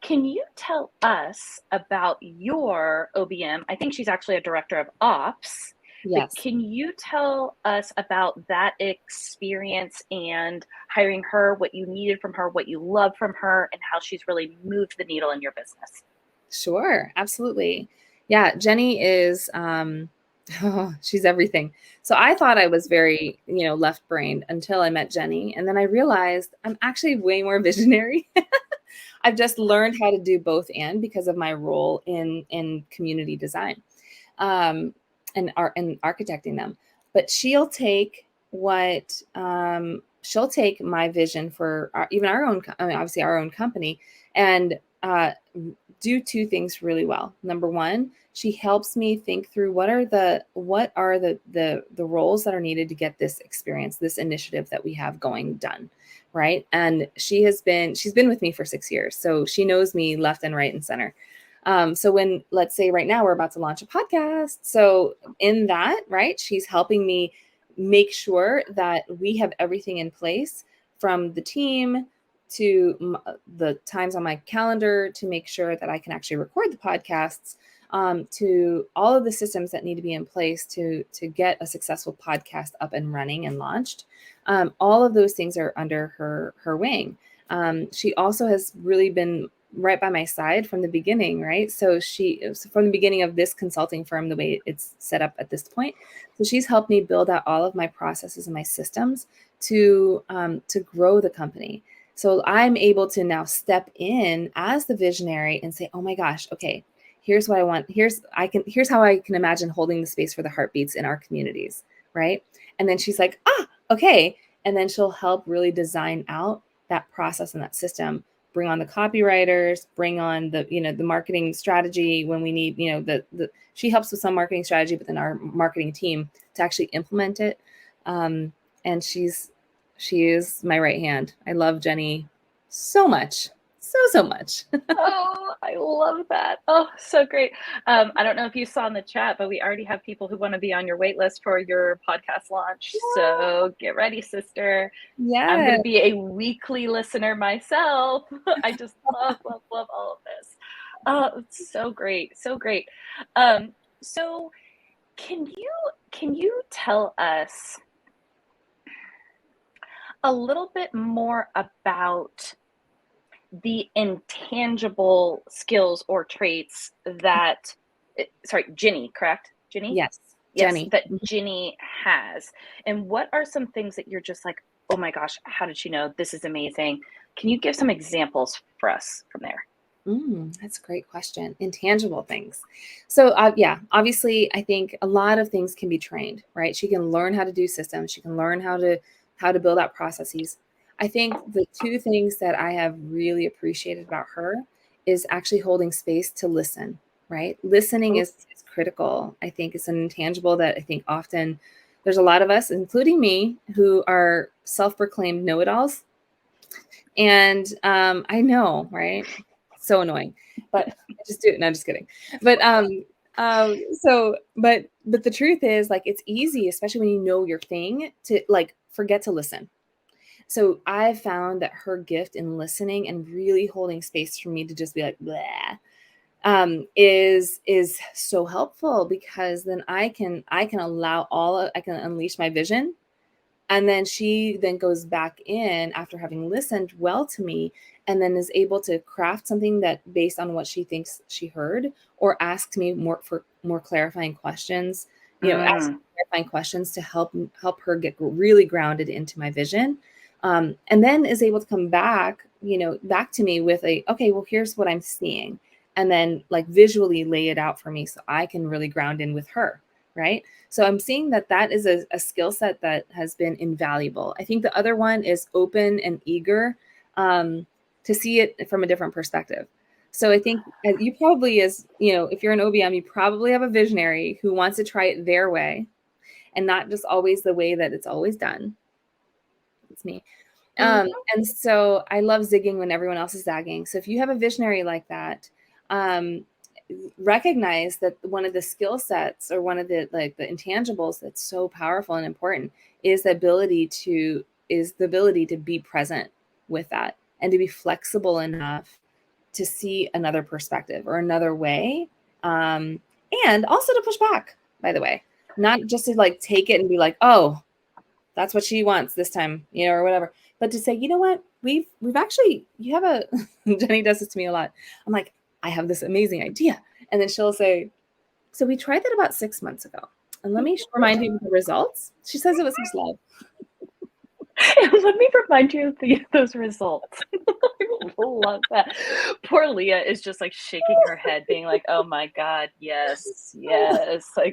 Can you tell us about your OBM? I think she's actually a director of ops, but Yes, can you tell us about that experience and hiring her, what you needed from her, what you love from her, and how she's really moved the needle in your business? sure. Absolutely. Yeah, Jenny is she's everything. So I thought I was very, left-brained until I met Jenny, and then I realized I'm actually way more visionary. I've just learned how to do both and because of my role in community design. Um and art and architecting them. But she'll take my vision for even our own, obviously our own company, and do two things really well. Number one, she helps me think through what are the roles that are needed to get this experience, this initiative that we have going done, right? And she's been with me for 6 years, so she knows me left and right and center. So when, let's say right now we're about to launch a podcast, so in that, right, she's helping me make sure that we have everything in place, from the team to the times on my calendar to make sure that I can actually record the podcasts, to all of the systems that need to be in place to get a successful podcast up and running and launched. All of those things are under her wing. She also has really been right by my side from the beginning, right? So from the beginning of this consulting firm, the way it's set up at this point. So she's helped me build out all of my processes and my systems to grow the company. So I'm able to now step in as the visionary and say, oh my gosh, okay, here's what I want. Here's how I can imagine holding the space for the heartbeats in our communities, right? And then she's like, okay. And then she'll help really design out that process and that system, bring on the copywriters, bring on the marketing strategy when we need, she helps with some marketing strategy, but then our marketing team to actually implement it. And she is my right hand. I love Jenny so much. So much. Oh, I love that. Oh, so great. I don't know if you saw in the chat, but we already have people who want to be on your wait list for your podcast launch. So get ready, sister. I'm going Yeah. to be a weekly listener myself. I just love, love, love all of this. Oh, it's so great. So great. Um, so can you tell us a little bit more about the intangible skills or traits that, sorry, Ginny, correct? Ginny? Yes. Yes, Jenny. that Ginny has. And what are some things that you're just like, oh my gosh, how did she know? This is amazing. Can you give some examples for us from there? That's a great question. Intangible things. So, yeah, obviously, I think a lot of things can be trained, right? She can learn how to do systems. She can learn how to build out processes. I think the two things that I have really appreciated about her is actually holding space to listen, right? Listening Oh, is critical. I think it's an intangible that I think often there's a lot of us, including me, who are self-proclaimed know-it-alls. And I know, right? So annoying, but I just do it. No, I'm just kidding. But but the truth is, like, it's easy, especially when you know your thing, to like forget to listen. So I've found that her gift in listening and really holding space for me to just be like, blah, is so helpful, because then I can unleash my vision, and then she then goes back in after having listened well to me, and then is able to craft something that based on what she thinks she heard, or asks me more clarifying questions, ask mm, clarifying questions to help her get really grounded into my vision. And then is able to come back to me with okay, well, here's what I'm seeing, and then like visually lay it out for me so I can really ground in with her, right? So I'm seeing that is a skill set that has been invaluable. I think the other one is open and eager, to see it from a different perspective. So I think you probably, if you're an OBM, you probably have a visionary who wants to try it their way and not just always the way that it's always done. It's me. mhm. And so I love zigging when everyone else is zagging. So if you have a visionary like that, um, recognize that one of the skill sets, or one of the intangibles that's so powerful and important, is the ability to be present with that, and to be flexible enough to see another perspective or another way. And also to push back, by the way, not just to like take it and be like, oh, that's what she wants this time, you know, or whatever, but to say, you know what, we've actually, you have a, Jenny does this to me a lot. I'm like, I have this amazing idea. And then she'll say, so we tried that about 6 months ago. And let me remind you of the results. She says it was just love. Let me remind you of those results. I love that. Poor Leah is just like shaking her head, being like, oh my God, yes, yes. Like,